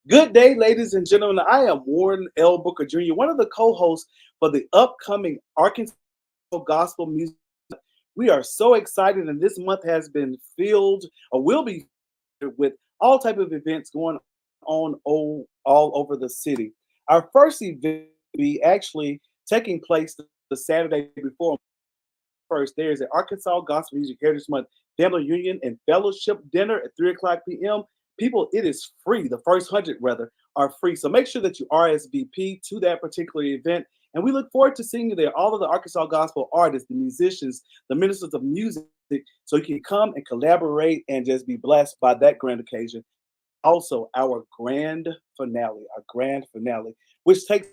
Good day, ladies and gentlemen. I am Warren L. Booker Jr., one of the co-hosts for the upcoming Arkansas Gospel Music. We are so excited, and this month has been filled, or will be filled, with all type of events going on all over the city. Our first event will be actually taking place the Saturday before first. There is an Arkansas Gospel Music Heritage Month Family Union and Fellowship Dinner at 3 o'clock p.m. People, it is free. The first 100, rather, are free. So make sure that you RSVP to that particular event. And we look forward to seeing you there. All of the Arkansas Gospel artists, the musicians, the ministers of music, so you can come and collaborate and just be blessed by that grand occasion. Also, our grand finale, which takes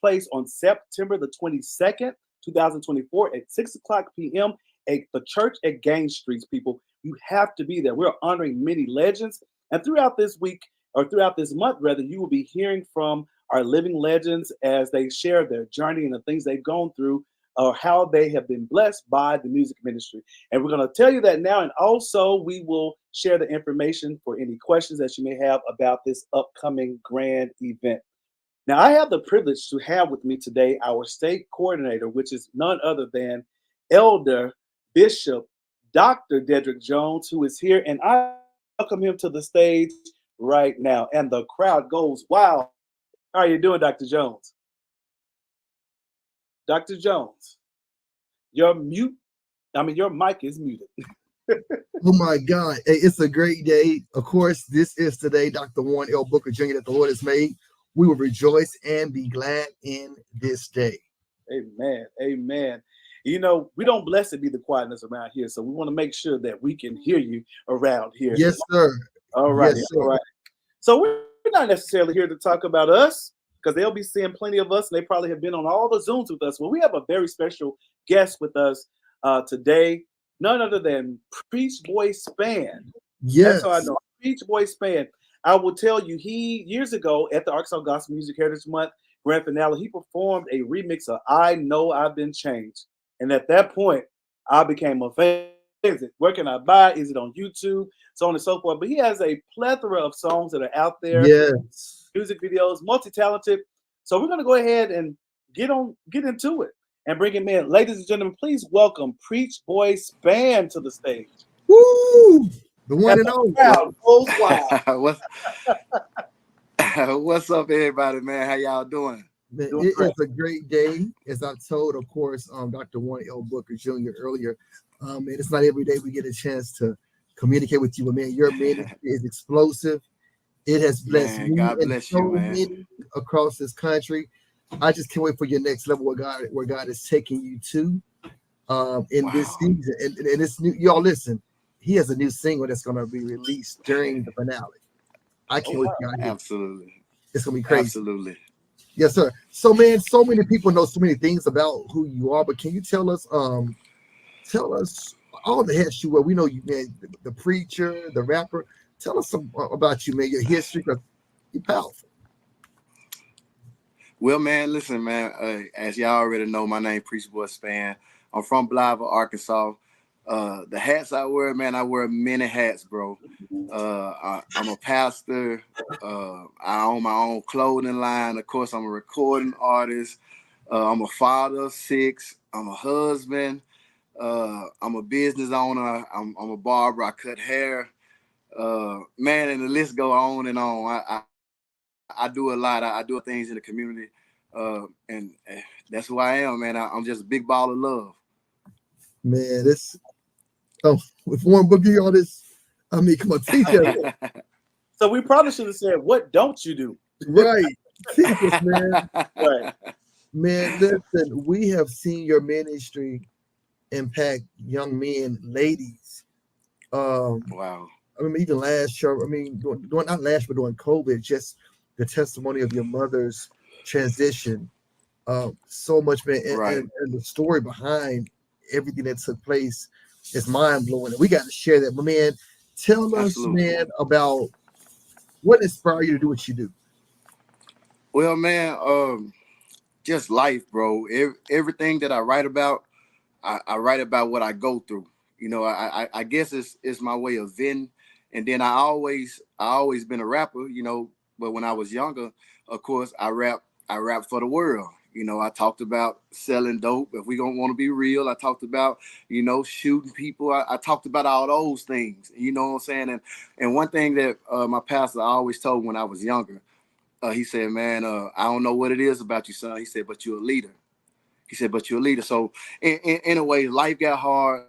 place on September the 22nd, 2024 at 6 o'clock p.m. at the church at Gain Streets, people. You have to be there. We're honoring many legends. And throughout this week, or throughout this month, rather, you will be hearing from our living legends as they share their journey and the things they've gone through or how they have been blessed by the music ministry. And we're going to tell you that now. And also, we will share the information for any questions that you may have about this upcoming grand event. Now, I have the privilege to have with me today our state coordinator, which is none other than Elder Bishop Dr. Dedrick Jones, who is here. And I welcome him to the stage right now. And the crowd goes wild. How are you doing, Dr. Jones? Dr. Jones, your mic is muted. Oh my God. Hey, it's a great day. Of course, this is today, Dr. Warren L. Booker Jr. that the Lord has made. We will rejoice and be glad in this day. Amen. Amen. You know, we don't bless it be the quietness around here. So we want to make sure that we can hear you around here. Yes, sir. All right. Yes, All sir. right. So we're not necessarily here to talk about us because they'll be seeing plenty of us and they probably have been on all the Zooms with us. Well, we have a very special guest with us today, none other than PreachBoi Spann. Yes. That's how I know. PreachBoi Spann. I will tell you, he years ago at the Arkansas Gospel Music Heritage Month grand finale, he performed a remix of "I Know I've Been Changed," and at that point, I became a fan. Where can I buy it? Is it on YouTube? So on and so forth. But he has a plethora of songs that are out there, Yes. music videos, multi-talented. So we're gonna go ahead and get into it and bring him in. Ladies and gentlemen, please welcome PreachBoi Spann to the stage. Woo! The one And and the only. crowd goes wild. What's up, everybody, man? How y'all doing? Man, Doing it great. is a great day. As I told, of course, Dr. Warren L. Booker Jr. earlier. And it's not every day we get a chance to communicate with you, but man, your ministry is explosive. It has blessed Man, me God and bless so you, man. many across this country. I just can't wait for your next level where God is taking you to in this Wow. season. And it's new, y'all listen. He has a new single that's gonna be released during the finale. I can't wait for y'all to hear it. Absolutely. It's gonna be crazy. Absolutely. Yes, sir. So man, so many people know so many things about who you are, but can you tell us all the hats you wear? We know you, man, the preacher, the rapper. Tell us some about you, man, your history, because you're powerful. Well, man, listen, man. As y'all already know, my name PreachBoi Spann. I'm from Blythe, Arkansas. The hats I wear, man, I wear many hats, bro. I'm a pastor. I own my own clothing line. Of course, I'm a recording artist. I'm a father of 6. I'm a husband. I'm a business owner. I'm a barber. I cut hair. Man, and the list go on and on. I do a lot. I do things in the community, and that's who I am, man. I'm just a big ball of love. Man, this with Warren Booker, all this. I mean, come on, teach us. So we probably should have said, "What don't you do?" Right. Teach us, man. Right. Man, listen, we have seen your ministry impact young men, ladies. Wow. I mean, even last year, I mean, during not last, but during COVID, just the testimony of your mother's transition. So much, man, Right. and the story behind everything that took place is mind blowing. And we got to share that. But man, tell us, Absolutely. man, about what inspired you to do what you do. Well, man, just life, bro. Everything that I write about, I write about what I go through. You know, I guess it's my way of venting. And then I always been a rapper. You know, But when I was younger, of course, I rap for the world. You know, I talked about selling dope. If we don't want to be real, I talked about, you know, shooting people. I talked about all those things. You know what I'm saying? And one thing that my pastor always told me when I was younger, he said, man, I don't know what it is about you, son. He said, but you're a leader. He said, but you're a leader. So in a way, life got hard.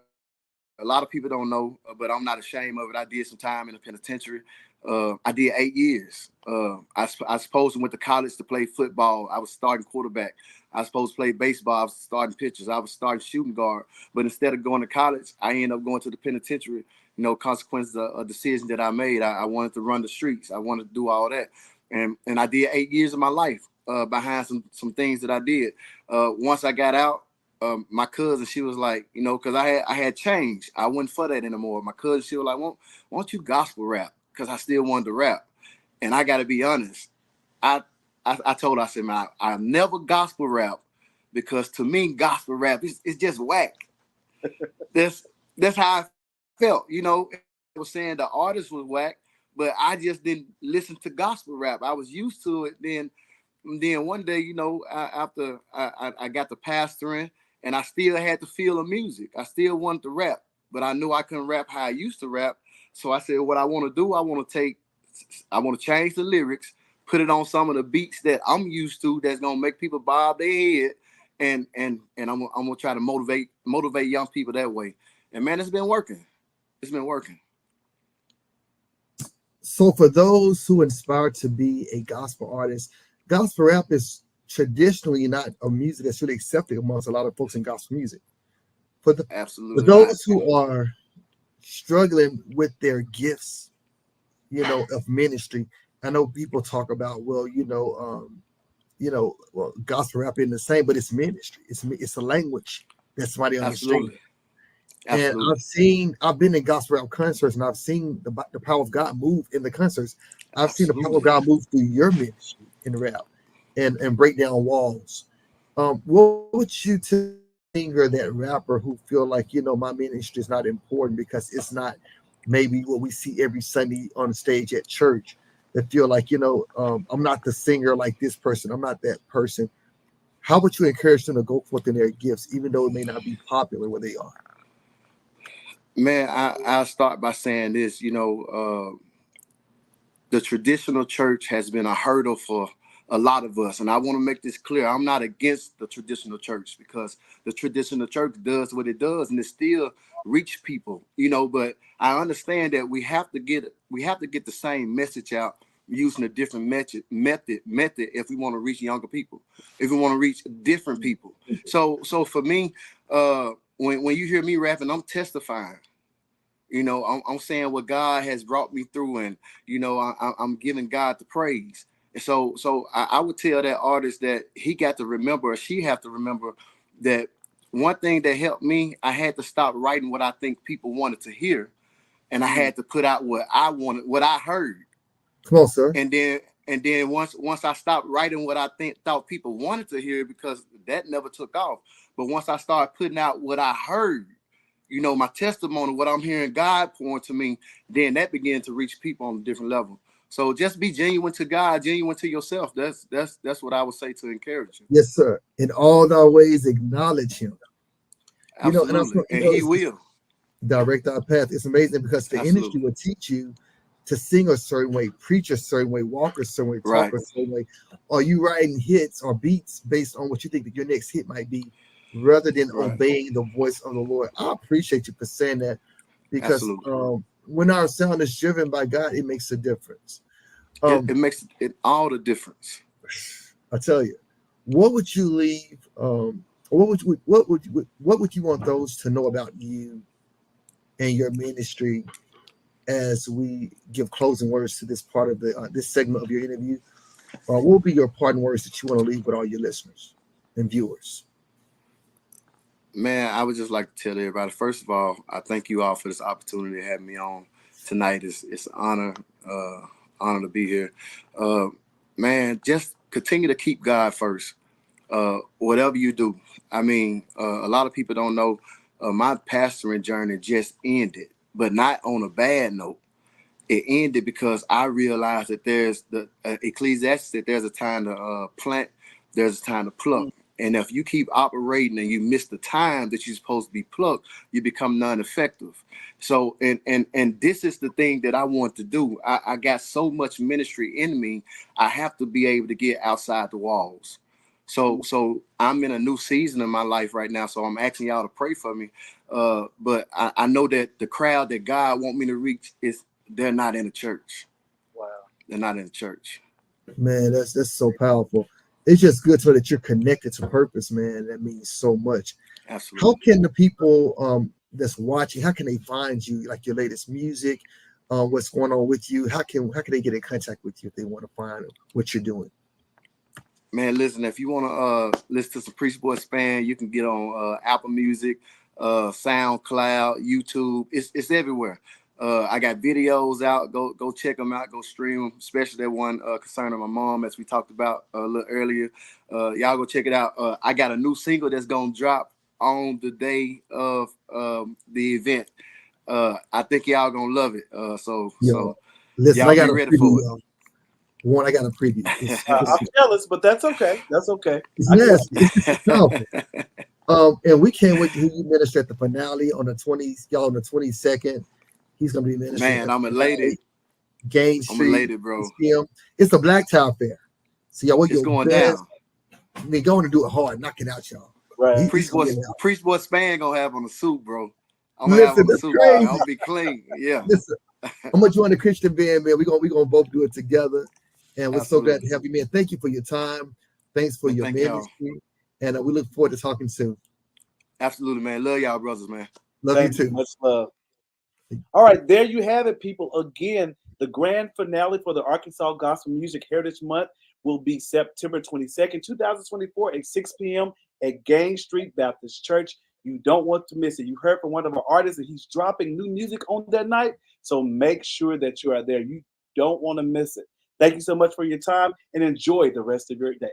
A lot of people don't know, but I'm not ashamed of it. I did some time in the penitentiary. I did 8 years. I supposed to went to college to play football. I was starting quarterback. I was supposed to play baseball. I was starting pitchers. I was starting shooting guard. But instead of going to college, I ended up going to the penitentiary. You know, consequences of a decision that I made. I wanted to run the streets. I wanted to do all that. And I did 8 years of my life behind some things that I did. Once I got out, my cousin, she was like, you know, because I had changed. I wasn't for that anymore. My cousin, she was like, won't you gospel rap? Because I still wanted to rap. And I got to be honest. I told her, I said, man, I never gospel rap because to me, gospel rap is just whack. That's how I felt. You know, I was saying the artist was whack, but I just didn't listen to gospel rap. I was used to it. Then one day, you know, after I got the pastoring, and I still had the feel of music. I still wanted to rap, but I knew I couldn't rap how I used to rap. So I said, what I want to do, I want to change the lyrics, put it on some of the beats that I'm used to that's gonna make people bob their head, and I'm gonna try to motivate young people that way. And man, it's been working. It's been working. So for those who aspire to be a gospel artist, gospel rap is traditionally not a music that's really accepted amongst a lot of folks in gospel music. For Absolutely those not. who are struggling with their gifts, you know, of ministry, I know people talk about, well, well, gospel rap isn't the same, but it's ministry. It's a language that somebody understands. Absolutely. And I've been in gospel rap concerts, and I've seen the power of God move in the concerts. I've seen the power of God move through your ministry in rap and break down walls. What would you tell a singer, that rapper who feel like, you know, my ministry is not important because it's not maybe what we see every Sunday on stage at church, that feel like, you know, I'm not the singer like this person, I'm not that person. How would you encourage them to go forth in their gifts, even though it may not be popular where they are? Man, I'll start by saying this, you know, the traditional church has been a hurdle for a lot of us. And I want to make this clear. I'm not against the traditional church because the traditional church does what it does and it still reach people, you know, but I understand that we have to get the same message out using a different method if we want to reach younger people, if we want to reach different people. So for me, when you hear me rapping, I'm testifying. You know, I'm saying what God has brought me through, and you know, I'm giving God the praise. And so I would tell that artist that he got to remember, or she have to remember, that one thing that helped me, I had to stop writing what I think people wanted to hear, and I had to put out what I wanted, what I heard. Come on, sir. And then once I stopped writing what I thought people wanted to hear, because that never took off. But once I started putting out what I heard, you know, my testimony, what I'm hearing God pouring to me, then that began to reach people on a different level. So just be genuine to God, genuine to yourself. That's what I would say to encourage you. Yes, sir. In all thy ways, acknowledge him. You know, and Absolutely. And he will direct our path. It's amazing because the industry absolutely will teach you to sing a certain way, preach a certain way, walk a certain way, talk right. a certain way. Are you writing hits or beats based on what you think that your next hit might be, rather than Right. obeying the voice of the Lord? I appreciate you for saying that, because Absolutely. when our sound is driven by God, it makes a difference. It makes it all the difference. I tell you, what would you leave? What would you want those to know about you and your ministry as we give closing words to this part of the this segment of your interview? What will be your parting words that you want to leave with all your listeners and viewers? Man, I would just like to tell everybody, first of all, I thank you all for this opportunity to have me on tonight. It's an honor to be here. Man, just continue to keep God first. Whatever you do. I mean, a lot of people don't know my pastoring journey just ended, but not on a bad note. it ended because I realized that there's the Ecclesiastes, that there's a time to plant, there's a time to pluck. And if you keep operating and you miss the time that you're supposed to be plucked, you become non-effective. So, and this is the thing that I want to do. I got so much ministry in me. I have to be able to get outside the walls. So I'm in a new season in my life right now. So I'm asking y'all to pray for me. But I know that the crowd that God want me to reach they're not in the church. Wow. They're not in the church. Man, that's so powerful. It's just good so that you're connected to purpose, man. That means so much. Absolutely. How can the people that's watching, how can they find you, like your latest music, what's going on with you? How can they get in contact with you if they want to find what you're doing? Man, listen, if you want to listen to some PreachBoi Spann, you can get on Apple Music, SoundCloud, YouTube. It's everywhere. I got videos out. Go check them out. Go stream them, especially that one concerning my mom, as we talked about a little earlier. Y'all go check it out. I got a new single that's going to drop on the day of the event. I think y'all going to love it. So listen, y'all I got be ready for it. One, I got a preview. I'm jealous, but that's okay. That's okay. It's powerful. And we can't wait to hear you minister at the finale on the 20th. Y'all on the 22nd. He's gonna be ministering. Man, I'm elated. Gain Street. I'm elated, bro. It's the Black Tie Fair. So y'all, it's going down. They're going to do it hard, knock it out, y'all. Right. PreachBoi Spann gonna have on a suit, bro. I'm gonna have on a suit. I'll be clean. Yeah. Listen, I'm gonna join the Christian band, man. We're gonna both do it together. And we're so glad to have you, man. Thank you for your time. Thanks for your ministry. And we look forward to talking soon. Absolutely, man. Love y'all, brothers, man. Love you too. Much love. All right, there you have it, people. Again, the grand finale for the Arkansas Gospel Music Heritage Month will be September 22nd, 2024 at 6 p.m. at Gain Street Baptist Church. You don't want to miss it. You heard from one of our artists that he's dropping new music on that night. So make sure that you are there. You don't want to miss it. Thank you so much for your time and enjoy the rest of your day.